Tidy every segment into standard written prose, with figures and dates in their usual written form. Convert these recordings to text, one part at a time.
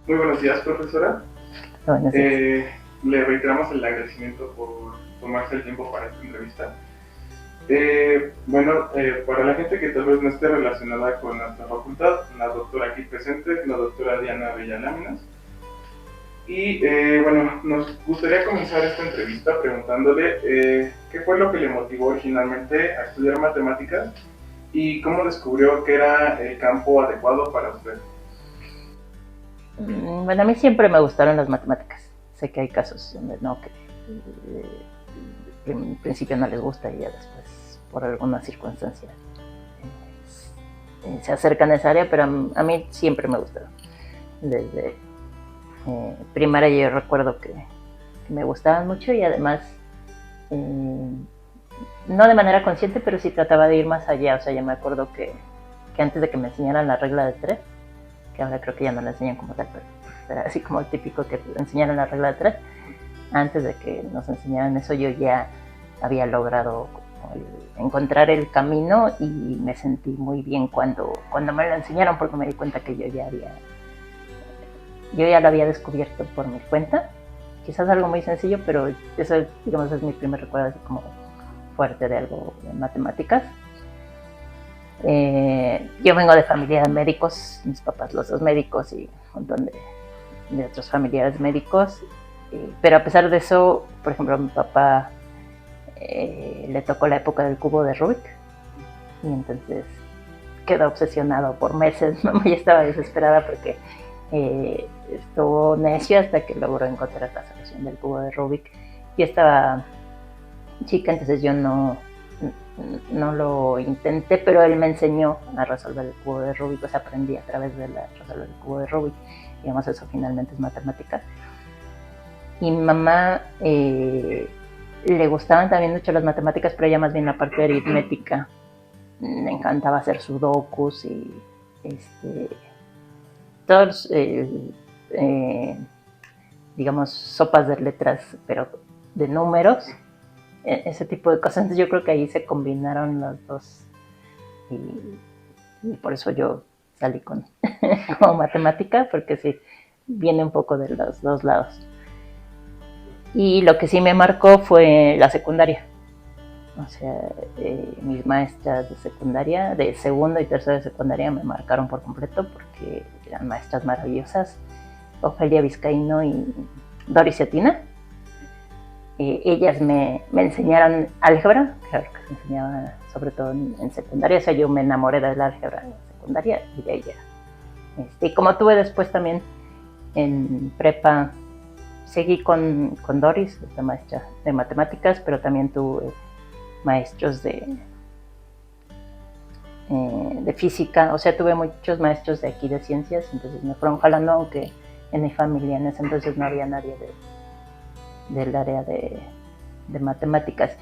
Muy buenos días, profesora. Buenos días. Le reiteramos el agradecimiento por tomarse el tiempo para esta entrevista. Para la gente que tal vez no esté relacionada con nuestra facultad, la doctora aquí presente es la doctora Diana Villaláminas. Nos gustaría comenzar esta entrevista preguntándole qué fue lo que le motivó originalmente a estudiar matemáticas y cómo descubrió que era el campo adecuado para usted. Bueno, a mí siempre me gustaron las matemáticas. Sé que hay casos donde no, que en principio no les gusta y ya después, por alguna circunstancia, se acercan a esa área, pero a mí siempre me gustaron. Desde primaria yo recuerdo que me gustaban mucho y además, no de manera consciente, pero sí trataba de ir más allá. O sea, yo me acuerdo que antes de que me enseñaran la regla de tres, que ahora creo que ya no la enseñan como tal, pero era así como el típico que enseñaran la regla de tres. Antes de que nos enseñaran eso, yo ya había logrado encontrar el camino y me sentí muy bien cuando me lo enseñaron, porque me di cuenta que yo ya lo había descubierto por mi cuenta. Quizás algo muy sencillo, pero eso, digamos, es mi primer recuerdo así como fuerte de algo de matemáticas. Yo vengo de familia de médicos, mis papás los dos médicos y un montón de otros familiares médicos, pero a pesar de eso, por ejemplo, a mi papá le tocó la época del cubo de Rubik y entonces quedó obsesionado por meses. Mamá ya estaba desesperada porque estuvo necio hasta que logró encontrar la solución del cubo de Rubik. Yo estaba chica, entonces yo no lo intenté, pero él me enseñó a resolver el cubo de Rubik, o sea, aprendí a través de resolver el cubo de Rubik. Digamos, eso finalmente es matemáticas. Y mi mamá le gustaban también mucho las matemáticas, pero ella más bien la parte aritmética. Le encantaba hacer sudokus y todos, digamos, sopas de letras, pero de números, ese tipo de cosas. Entonces yo creo que ahí se combinaron las dos y por eso yo salí con como matemática, porque sí, viene un poco de los dos lados. Y lo que sí me marcó fue la secundaria. O sea, mis maestras de secundaria, de segundo y tercero de secundaria, me marcaron por completo porque eran maestras maravillosas. Ofelia Vizcaíno y Doris Cetina. Ellas me enseñaron álgebra, claro que se enseñaba sobre todo en secundaria. O sea, yo me enamoré del álgebra en secundaria y de ella. Y como tuve después también en prepa, seguí con Doris, esta maestra de matemáticas, pero también tuve maestros de física. O sea, tuve muchos maestros de aquí de ciencias, entonces me fueron jalando, aunque en mi familia en ese entonces no había nadie del área de matemáticas.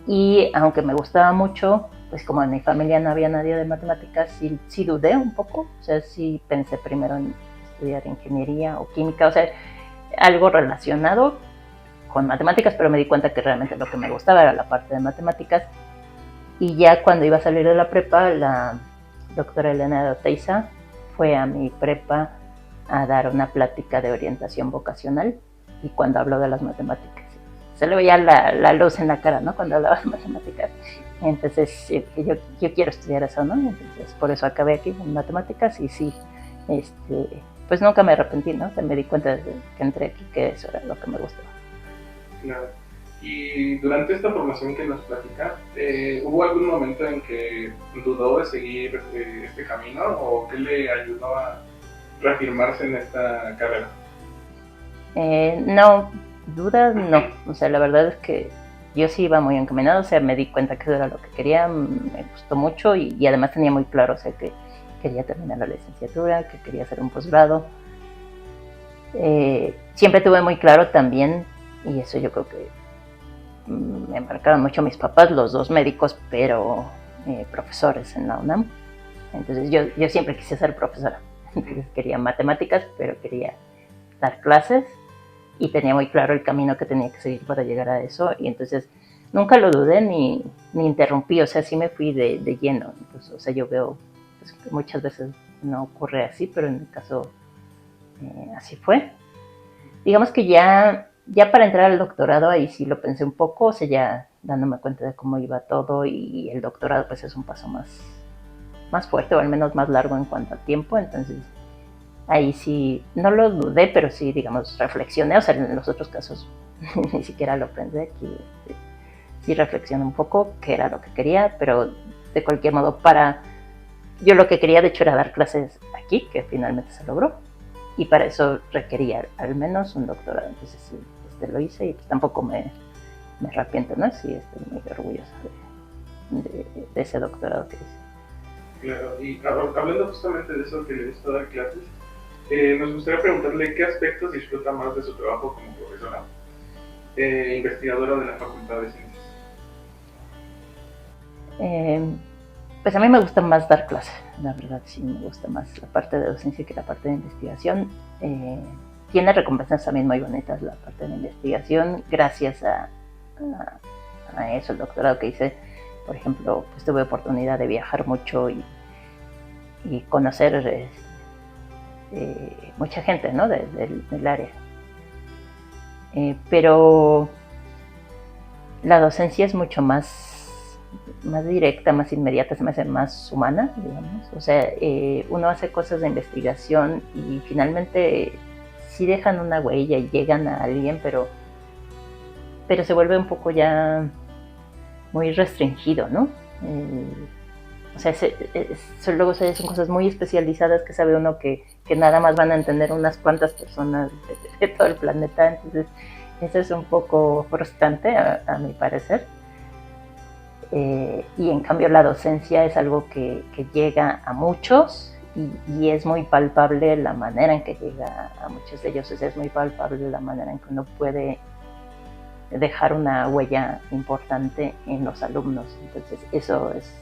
Y aunque me gustaba mucho, pues como en mi familia no había nadie de matemáticas, sí dudé un poco. O sea, sí pensé primero en estudiar ingeniería o química, o sea, algo relacionado con matemáticas, pero me di cuenta que realmente lo que me gustaba era la parte de matemáticas. Y ya cuando iba a salir de la prepa, la doctora Elena de Oteiza fue a mi prepa a dar una plática de orientación vocacional, y cuando habló de las matemáticas, se le veía la luz en la cara, ¿no? Cuando hablaba de matemáticas. Entonces, yo quiero estudiar eso, ¿no? Entonces, por eso acabé aquí en matemáticas y sí, pues nunca me arrepentí, ¿no? O sea, me di cuenta desde que entré aquí que eso era lo que me gustaba. Claro. Y durante esta formación que nos platica, ¿hubo algún momento en que dudó de seguir este camino o qué le ayudó a reafirmarse en esta carrera? No, dudas no. O sea, la verdad es que yo sí iba muy encaminado. O sea, me di cuenta que eso era lo que quería, me gustó mucho y además tenía muy claro, o sea, que quería terminar la licenciatura, que quería hacer un posgrado. Siempre tuve muy claro también, y eso yo creo que me marcaron mucho mis papás, los dos médicos, pero profesores en la UNAM. Entonces yo siempre quise ser profesora. Entonces quería matemáticas, pero quería dar clases y tenía muy claro el camino que tenía que seguir para llegar a eso. Y entonces nunca lo dudé ni interrumpí. O sea, sí me fui de lleno. Entonces, o sea, yo veo pues, que muchas veces no ocurre así, pero en mi caso así fue. Digamos que ya para entrar al doctorado ahí sí lo pensé un poco, o sea, ya dándome cuenta de cómo iba todo, y el doctorado pues es un paso más fuerte, o al menos más largo en cuanto a tiempo. Entonces ahí sí, no lo dudé, pero sí, digamos, reflexioné. O sea, en los otros casos ni siquiera lo pensé. Aquí sí reflexioné un poco qué era lo que quería, pero de cualquier modo, yo lo que quería de hecho era dar clases aquí, que finalmente se logró, y para eso requería al menos un doctorado. Entonces sí, lo hice, y pues tampoco me arrepiento, ¿no? Sí, estoy muy orgullosa de ese doctorado que hice. Claro, y hablando justamente de eso que le gusta dar clases, nos gustaría preguntarle qué aspectos disfruta más de su trabajo como profesora, investigadora de la Facultad de Ciencias. Pues a mí me gusta más dar clases, la verdad. Sí, me gusta más la parte de docencia que la parte de investigación. Tiene recompensas también muy bonitas la parte de la investigación, gracias a eso, el doctorado que hice. Por ejemplo, pues tuve oportunidad de viajar mucho y conocer mucha gente, ¿no? del área. Pero la docencia es mucho más directa, más inmediata, se me hace más humana, digamos. O sea, uno hace cosas de investigación y finalmente sí dejan una huella y llegan a alguien, pero se vuelve un poco ya muy restringido, ¿no? O sea, luego son cosas muy especializadas que sabe uno que nada más van a entender unas cuantas personas de todo el planeta. Entonces eso es un poco frustrante a mi parecer. Y en cambio la docencia es algo que llega a muchos, y es muy palpable la manera en que llega a muchos de ellos. O sea, es muy palpable la manera en que uno puede dejar una huella importante en los alumnos. Entonces eso es,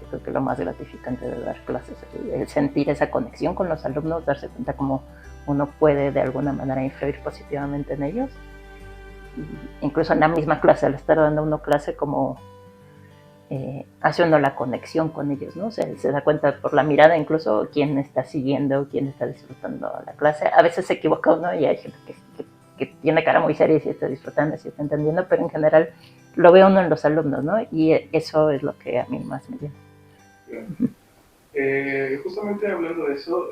yo creo que lo más gratificante de dar clases, el sentir esa conexión con los alumnos, darse cuenta cómo uno puede de alguna manera influir positivamente en ellos. Y incluso en la misma clase, al estar dando uno clase, como hace uno la conexión con ellos, ¿no? O sea, se da cuenta por la mirada incluso quién está siguiendo, quién está disfrutando la clase. A veces se equivoca uno y hay gente que tiene cara muy seria y si está disfrutando, si está entendiendo, pero en general lo ve uno en los alumnos, ¿no? Y eso es lo que a mí más me llena. Justamente hablando de eso,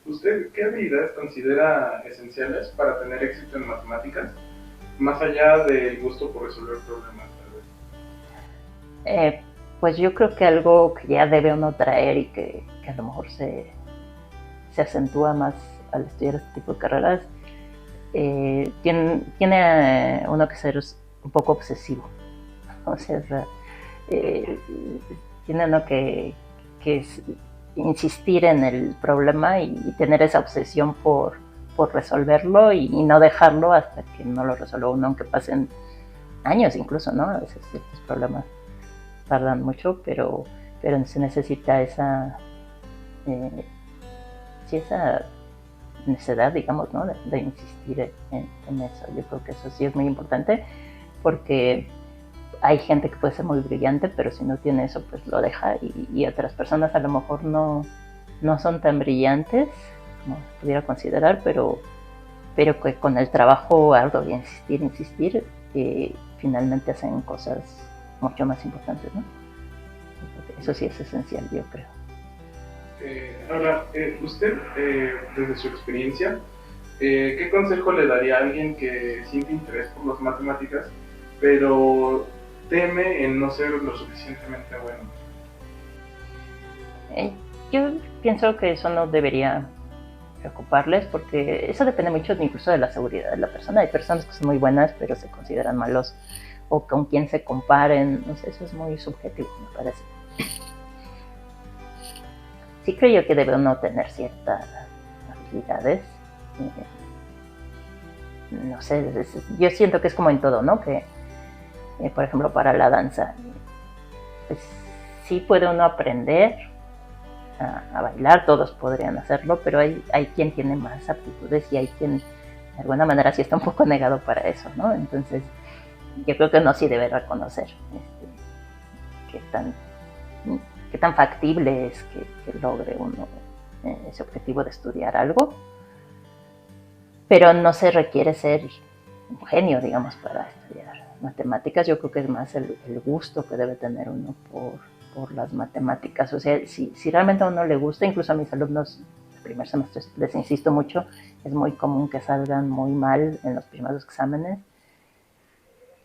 ¿usted qué habilidades considera esenciales para tener éxito en matemáticas, más allá del gusto por resolver problemas, tal vez? Pues yo creo que algo que ya debe uno traer y que a lo mejor se acentúa más al estudiar este tipo de carreras, tiene uno que ser un poco obsesivo. O sea, tiene uno que insistir en el problema y tener esa obsesión por resolverlo, y no dejarlo hasta que no lo resuelva uno, aunque pasen años incluso, ¿no? A veces estos problemas tardan mucho, pero se necesita esa necesidad, digamos, ¿no? de insistir en eso. Yo creo que eso sí es muy importante, porque hay gente que puede ser muy brillante, pero si no tiene eso, pues lo deja, y otras personas a lo mejor no son tan brillantes como se pudiera considerar, pero que con el trabajo arduo y insistir, finalmente hacen cosas mucho más importantes, ¿no? Eso sí es esencial, yo creo. Ahora, usted, desde su experiencia, ¿qué consejo le daría a alguien que siente interés por las matemáticas, pero teme en no ser lo suficientemente bueno? Yo pienso que eso no debería preocuparles, porque eso depende mucho incluso de la seguridad de la persona. Hay personas que son muy buenas pero se consideran malos, o con quien se comparen, no sé, eso es muy subjetivo, me parece. Sí creo yo que debe uno tener ciertas habilidades. No sé, yo siento que es como en todo, ¿no? Que, por ejemplo, para la danza, pues sí puede uno aprender a bailar, todos podrían hacerlo, pero hay quien tiene más aptitudes y hay quien de alguna manera sí está un poco negado para eso, ¿no? Entonces yo creo que uno sí debe reconocer qué tan factible es que logre uno ese objetivo de estudiar algo. pero no se requiere ser un genio, digamos, para estudiar matemáticas. Yo creo que es más el gusto que debe tener uno por las matemáticas. O sea, si realmente a uno le gusta, incluso a mis alumnos de primer semestre les insisto mucho, es muy común que salgan muy mal en los primeros exámenes,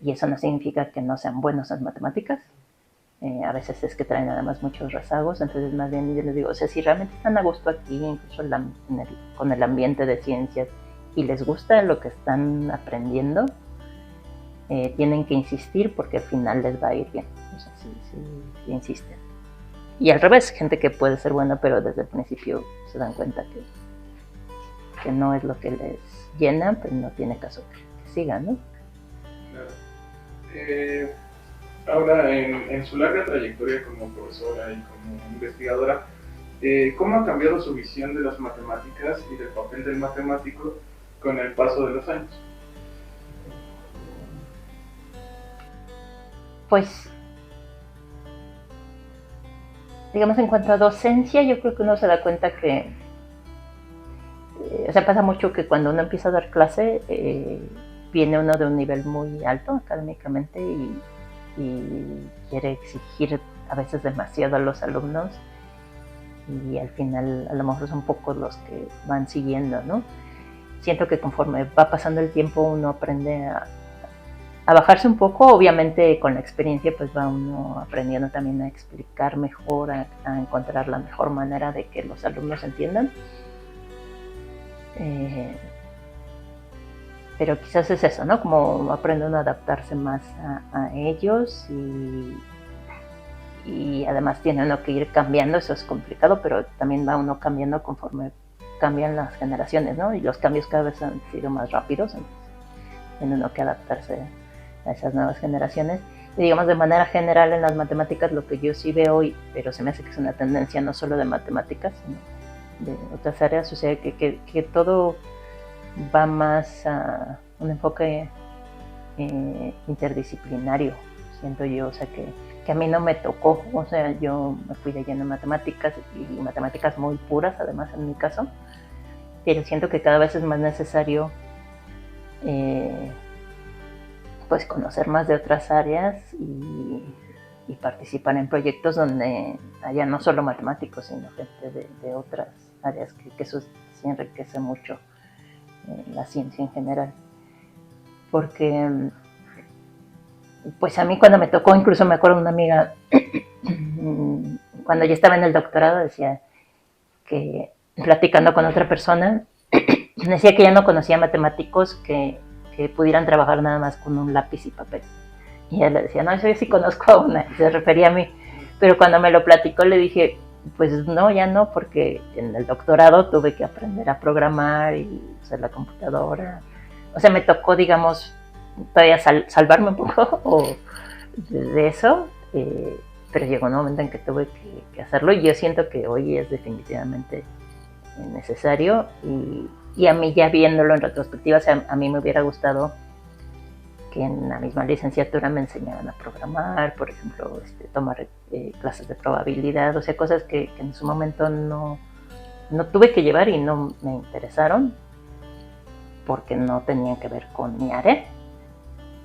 y eso no significa que no sean buenos en matemáticas. A veces es que traen además muchos rezagos, entonces más bien yo les digo, o sea, si realmente están a gusto aquí, incluso con el ambiente de ciencias, y les gusta lo que están aprendiendo, tienen que insistir porque al final les va a ir bien, o sea, si insisten. Y al revés, gente que puede ser buena, pero desde el principio se dan cuenta que no es lo que les llena, pues no tiene caso que sigan, ¿no? Claro. Ahora, en su larga trayectoria como profesora y como investigadora, ¿cómo ha cambiado su visión de las matemáticas y del papel del matemático con el paso de los años? Pues, digamos, en cuanto a docencia, yo creo que uno se da cuenta que, o sea, pasa mucho que cuando uno empieza a dar clase, viene uno de un nivel muy alto académicamente y quiere exigir a veces demasiado a los alumnos, y al final a lo mejor son pocos los que van siguiendo, ¿no? Siento que conforme va pasando el tiempo uno aprende a bajarse un poco. Obviamente con la experiencia pues va uno aprendiendo también a explicar mejor, a encontrar la mejor manera de que los alumnos entiendan. Pero quizás es eso, ¿no? Como aprenden a adaptarse más a ellos, y además tiene uno que ir cambiando, eso es complicado, pero también va uno cambiando conforme cambian las generaciones, ¿no? Y los cambios cada vez han sido más rápidos, entonces tiene uno que adaptarse a esas nuevas generaciones. Y digamos, de manera general en las matemáticas, lo que yo sí veo hoy, pero se me hace que es una tendencia no solo de matemáticas, sino de otras áreas, o sea, que todo va más a un enfoque interdisciplinario, siento yo, o sea, que a mí no me tocó, o sea, yo me fui de lleno en matemáticas, y matemáticas muy puras, además en mi caso, pero siento que cada vez es más necesario pues conocer más de otras áreas y participar en proyectos donde haya no solo matemáticos, sino gente de otras áreas, que eso sí enriquece mucho la ciencia en general. Porque pues a mí cuando me tocó, incluso me acuerdo de una amiga, cuando yo estaba en el doctorado, decía que, platicando con otra persona, decía que ya no conocía matemáticos que pudieran trabajar nada más con un lápiz y papel. Y ella le decía, no, yo sí conozco a una, y se refería a mí. Pero cuando me lo platicó le dije, pues no, ya no, porque en el doctorado tuve que aprender a programar y usar la computadora. O sea, me tocó, digamos, todavía salvarme un poco de eso, pero llegó un momento en que tuve que hacerlo, y yo siento que hoy es definitivamente necesario, y a mí, ya viéndolo en retrospectiva, o sea, a mí me hubiera gustado que en la misma licenciatura me enseñaran a programar, por ejemplo, tomar clases de probabilidad, o sea, cosas que en su momento no tuve que llevar y no me interesaron porque no tenían que ver con mi área,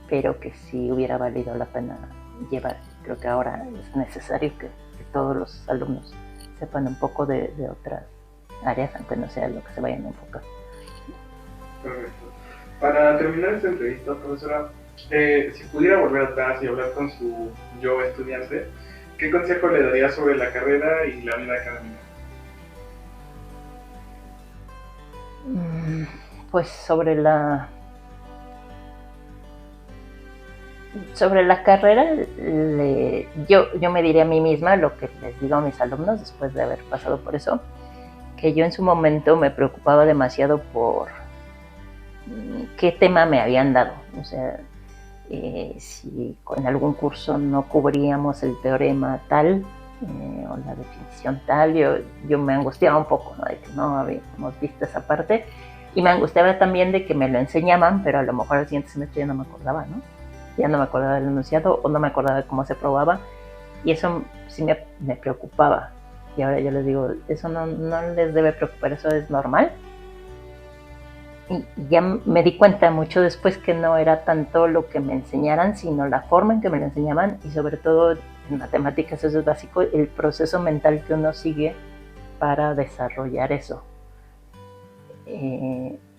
pero que sí hubiera valido la pena llevar. Creo que ahora es necesario que todos los alumnos sepan un poco de otras áreas, aunque no sea lo que se vayan a enfocar. Correcto. Para terminar esta entrevista, profesora, si pudiera volver atrás y hablar con su yo estudiante, ¿qué consejo le daría sobre la carrera y la vida académica? Pues sobre la carrera, yo me diría a mí misma lo que les digo a mis alumnos después de haber pasado por eso, que yo en su momento me preocupaba demasiado por qué tema me habían dado. O sea, si en algún curso no cubríamos el teorema tal o la definición tal, yo me angustiaba un poco, ¿no? De que no habíamos visto esa parte, y me angustiaba también de que me lo enseñaban, pero a lo mejor al siguiente semestre ya no me acordaba, ¿no? Ya no me acordaba del enunciado o no me acordaba de cómo se probaba, y eso sí me preocupaba. Y ahora yo les digo, eso no les debe preocupar, eso es normal. Y ya me di cuenta mucho después que no era tanto lo que me enseñaran, sino la forma en que me lo enseñaban y sobre todo en matemáticas, eso es básico, el proceso mental que uno sigue para desarrollar eso.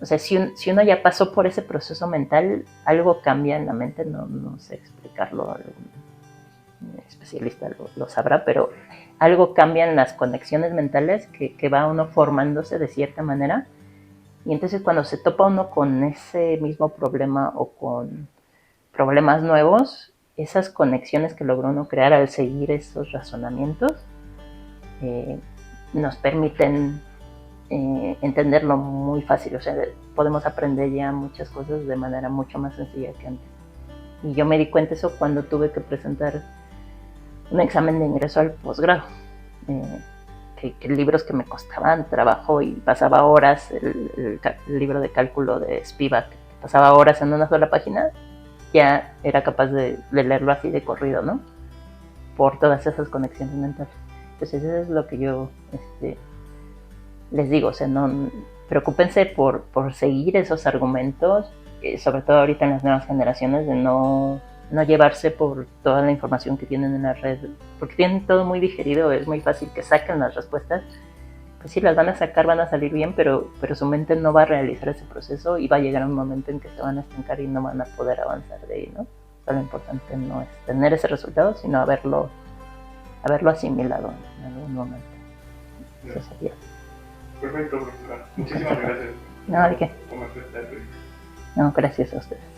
O sea, si uno ya pasó por ese proceso mental, algo cambia en la mente, no sé explicarlo, algún especialista lo sabrá, pero algo cambia en las conexiones mentales que va uno formándose de cierta manera. Y entonces cuando se topa uno con ese mismo problema o con problemas nuevos, esas conexiones que logró uno crear al seguir esos razonamientos nos permiten entenderlo muy fácil. O sea, podemos aprender ya muchas cosas de manera mucho más sencilla que antes. Y yo me di cuenta de eso cuando tuve que presentar un examen de ingreso al posgrado. Que libros que me costaban trabajo y pasaba horas, el libro de cálculo de Spivak, pasaba horas en una sola página, ya era capaz de leerlo así de corrido, ¿no? Por todas esas conexiones mentales. Entonces eso es lo que yo les digo, o sea, no preocúpense por seguir esos argumentos, sobre todo ahorita en las nuevas generaciones, de no llevarse por toda la información que tienen en la red, porque tienen todo muy digerido, es muy fácil que saquen las respuestas. Pues sí, las van a sacar, van a salir bien, pero su mente no va a realizar ese proceso y va a llegar un momento en que se van a estancar y no van a poder avanzar de ahí, ¿no? O sea, lo importante no es tener ese resultado, sino haberlo asimilado en algún momento. Eso sería. Perfecto, profesora. Muchísimas gracias. No, ¿de qué? Por conocer esta entrevista. No, gracias a ustedes.